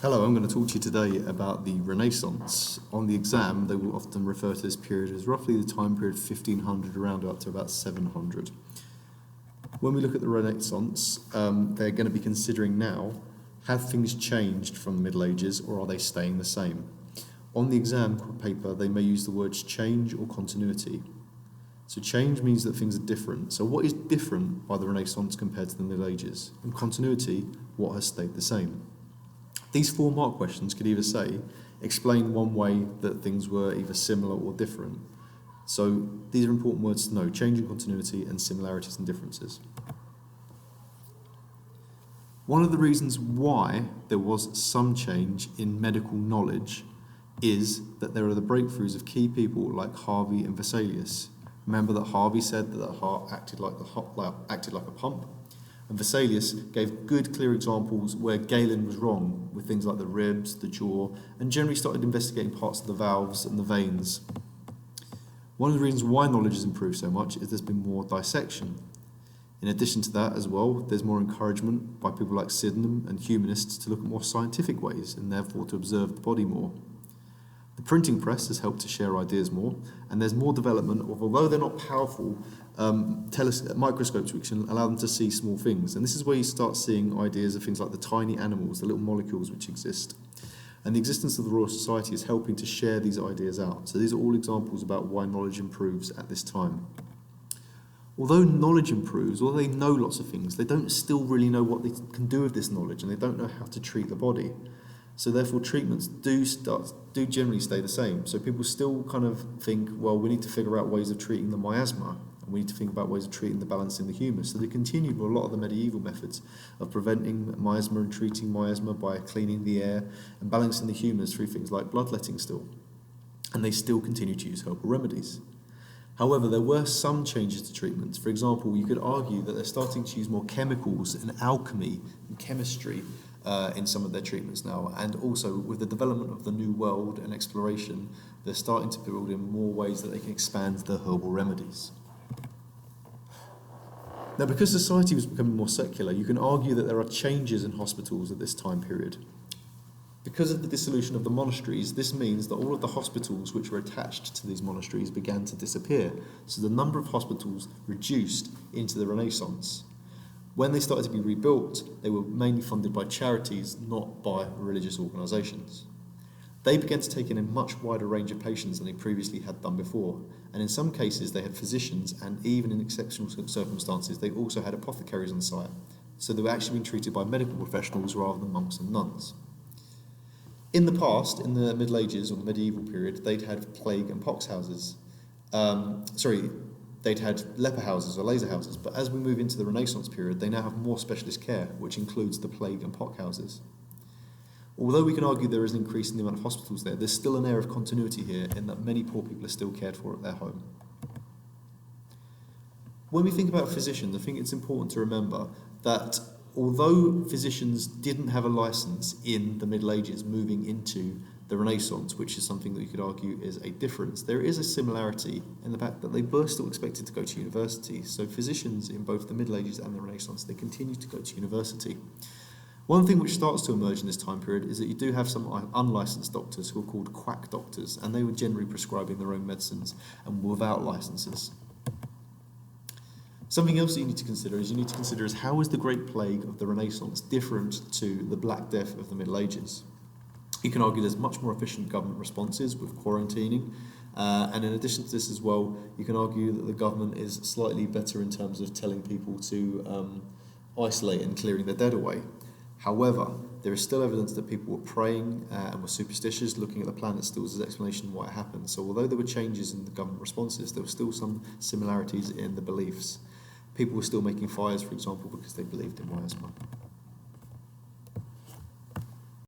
Hello, I'm going to talk to you today about the Renaissance. On the exam, they will often refer to this period as roughly the time period 1500 around up to about 700. When we look at the Renaissance, they're going to be considering now, have things changed from the Middle Ages or are they staying the same? On the exam paper, they may use the words change or continuity. So change means that things are different. So what is different by the Renaissance compared to the Middle Ages? And continuity, what has stayed the same? These 4 mark questions could either say, explain one way that things were either similar or different. So these are important words to know, change and continuity and similarities and differences. One of the reasons why there was some change in medical knowledge is that there are the breakthroughs of key people like Harvey and Vesalius. Remember that Harvey said that the heart acted like a pump? And Vesalius gave good, clear examples where Galen was wrong with things like the ribs, the jaw, and generally started investigating parts of the valves and the veins. One of the reasons why knowledge has improved so much is there's been more dissection. In addition to that as well, there's more encouragement by people like Sydenham and humanists to look at more scientific ways and therefore to observe the body more. The printing press has helped to share ideas more, and there's more development of, although they're not powerful, microscopes which can allow them to see small things. And this is where you start seeing ideas of things like the tiny animals, the little molecules which exist. And the existence of the Royal Society is helping to share these ideas out. So these are all examples about why knowledge improves at this time. Although knowledge improves, although they know lots of things, they don't still really know what they can do with this knowledge, and they don't know how to treat the body. So therefore treatments do generally stay the same. So people still kind of think, well, we need to figure out ways of treating the miasma, and we need to think about ways of treating the balancing the humus. So they continue with a lot of the medieval methods of preventing miasma and treating miasma by cleaning the air and balancing the humus through things like bloodletting still. And they still continue to use herbal remedies. However, there were some changes to treatments. For example, you could argue that they're starting to use more chemicals and alchemy and chemistry in some of their treatments now, and also with the development of the New World and exploration, they're starting to build in more ways that they can expand their herbal remedies. Now, because society was becoming more secular, you can argue that there are changes in hospitals at this time period. Because of the dissolution of the monasteries, this means that all of the hospitals which were attached to these monasteries began to disappear, so the number of hospitals reduced into the Renaissance. When they started to be rebuilt, they were mainly funded by charities, not by religious organisations. They began to take in a much wider range of patients than they previously had done before, and in some cases they had physicians, and even in exceptional circumstances they also had apothecaries on site, so they were actually being treated by medical professionals rather than monks and nuns. In the past, in the Middle Ages or the medieval period, they'd had plague and pox houses. They'd had leper houses or laser houses, but as we move into the Renaissance period, they now have more specialist care, which includes the plague and pox houses. Although we can argue there is an increase in the amount of hospitals there, there's still an air of continuity here in that many poor people are still cared for at their home. When we think about physicians, I think it's important to remember that although physicians didn't have a license in the Middle Ages moving into the Renaissance, which is something that you could argue is a difference, there is a similarity in the fact that they were still expected to go to university. So physicians in both the Middle Ages and the Renaissance, they continue to go to university. One thing which starts to emerge in this time period is that you do have some unlicensed doctors who are called quack doctors, and they were generally prescribing their own medicines and without licenses. Something else that you need to consider is how is the Great Plague of the Renaissance different to the Black Death of the Middle Ages? You can argue there's much more efficient government responses with quarantining, and in addition to this as well, you can argue that the government is slightly better in terms of telling people to isolate and clearing their dead away. However, there is still evidence that people were praying and were superstitious, looking at the planet still as an explanation of why it happened. So although there were changes in the government responses, there were still some similarities in the beliefs. People were still making fires, for example, because they believed in miasma.